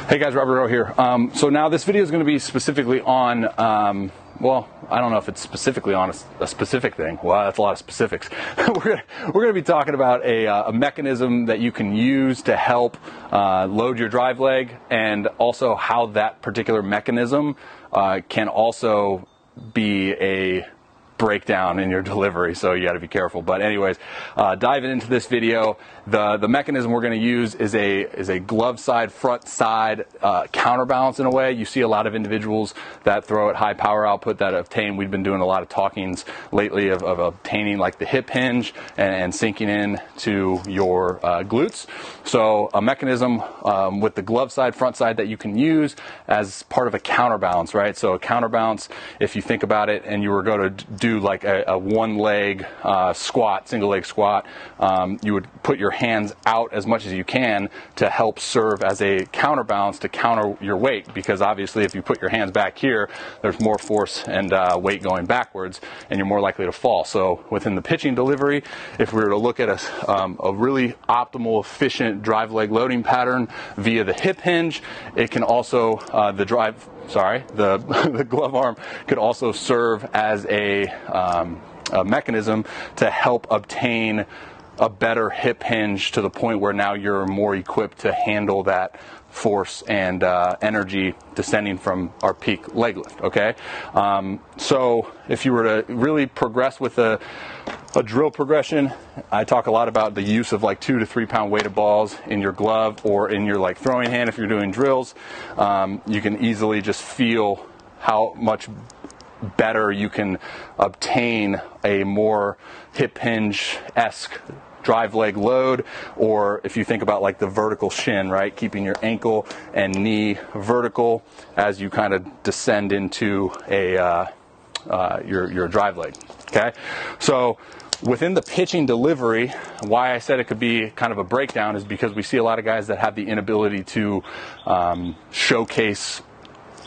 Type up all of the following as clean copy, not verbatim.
Hey guys, Robby here. So now this video is going to be specifically on, well, I don't know if it's specifically on a specific thing. Wow, that's a lot of specifics. We're going to be talking about a mechanism that you can use to help load your drive leg, and also how that particular mechanism can also be a breakdown in your delivery, so you got to be careful. But anyways, diving into this video, the mechanism we're going to use is a glove side, front side counterbalance in a way. You see a lot of individuals that throw at high power output that obtain. We've been doing a lot of talkings lately of obtaining like the hip hinge and sinking in to your glutes. So a mechanism with the glove side, front side that you can use as part of a counterbalance, right? So a counterbalance, if you think about it, and you were going to do like a one leg squat, single leg squat, you would put your hands out as much as you can to help serve as a counterbalance to counter your weight, because obviously if you put your hands back here, there's more force and weight going backwards, and you're more likely to fall. So within the pitching delivery, if we were to look at a really optimal, efficient drive leg loading pattern via the hip hinge, it can also the glove arm could also serve as a mechanism to help obtain a better hip hinge to the point where now you're more equipped to handle that force and energy descending from our peak leg lift, okay? So if you were to really progress with a drill progression, I talk a lot about the use of like 2 to 3 pound weighted balls in your glove or in your like throwing hand if you're doing drills. You can easily just feel how much better you can obtain a more hip hinge-esque drive leg load. Or if you think about like the vertical shin, right, keeping your ankle and knee vertical as you kind of descend into your drive leg. Okay, so within the pitching delivery, why I said it could be kind of a breakdown is because we see a lot of guys that have the inability to showcase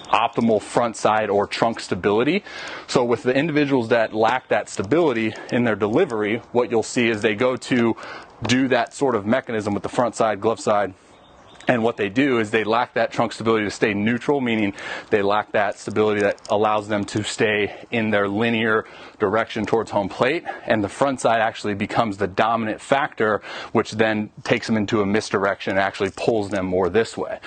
optimal front side or trunk stability. So with the individuals that lack that stability in their delivery, what you'll see is they go to do that sort of mechanism with the front side, glove side, and what they do is they lack that trunk stability to stay neutral, meaning they lack that stability that allows them to stay in their linear direction towards home plate, and the front side actually becomes the dominant factor, which then takes them into a misdirection and actually pulls them more this way.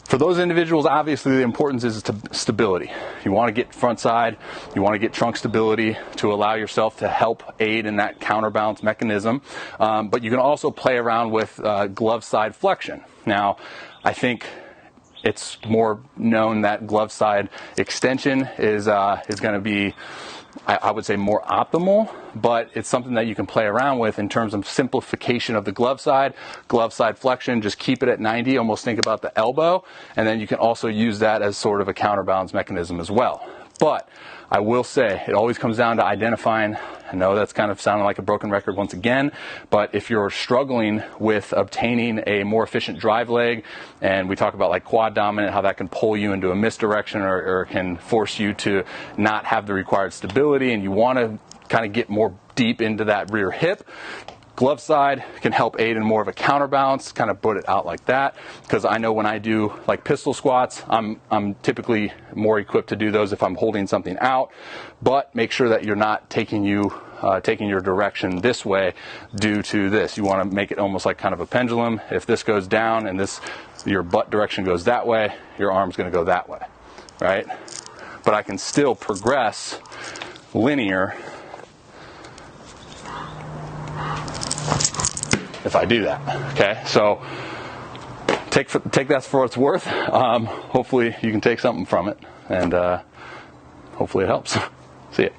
For those individuals, obviously the importance is stability. You want to get front side, you want to get trunk stability to allow yourself to help aid in that counterbalance mechanism, but you can also play around with glove side flexion. Now, I think it's more known that glove side extension is going to be, I would say, more optimal, but it's something that you can play around with in terms of simplification of the glove side flexion. Just keep it at 90, almost think about the elbow, and then you can also use that as sort of a counterbalance mechanism as well. But I will say it always comes down to identifying. I know that's kind of sounding like a broken record once again, but if you're struggling with obtaining a more efficient drive leg, and we talk about like quad dominant, how that can pull you into a misdirection or can force you to not have the required stability, and you want to kind of get more deep into that rear hip, glove side can help aid in more of a counterbalance, kind of put it out like that, because I know when I do like pistol squats, I'm typically more equipped to do those if I'm holding something out, but make sure that you're not taking your direction this way due to this. You want to make it almost like kind of a pendulum. If this goes down and your butt direction goes that way, your arm's going to go that way, right? But I can still progress linear if I do that. Okay, so take that for what it's worth. Hopefully you can take something from it, and hopefully it helps. See ya.